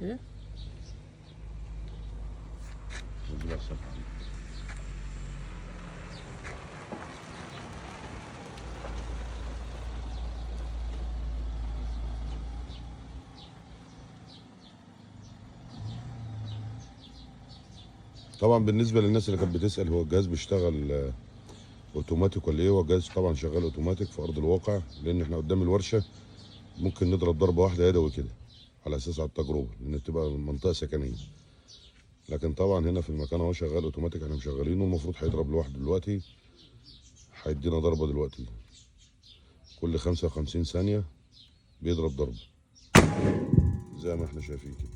ايه؟ طبعا بالنسبه للناس اللي كانت بتسال هو الجهاز بيشتغل اوتوماتيك ولا ايه، هو الجهاز طبعا شغال اوتوماتيك في ارض الواقع، لان احنا قدام الورشه ممكن نضرب ضربه واحده يدوي كده على اساس على التجربه، لان بتبقى منطقه سكنيه. لكن طبعا هنا في المكان هو شغال اوتوماتيك، احنا مشغلينه، المفروض هيضرب لوحده دلوقتي، هيدينا ضربه دلوقتي كل 55 ثانيه بيضرب ضربه زي ما احنا شايفين كده.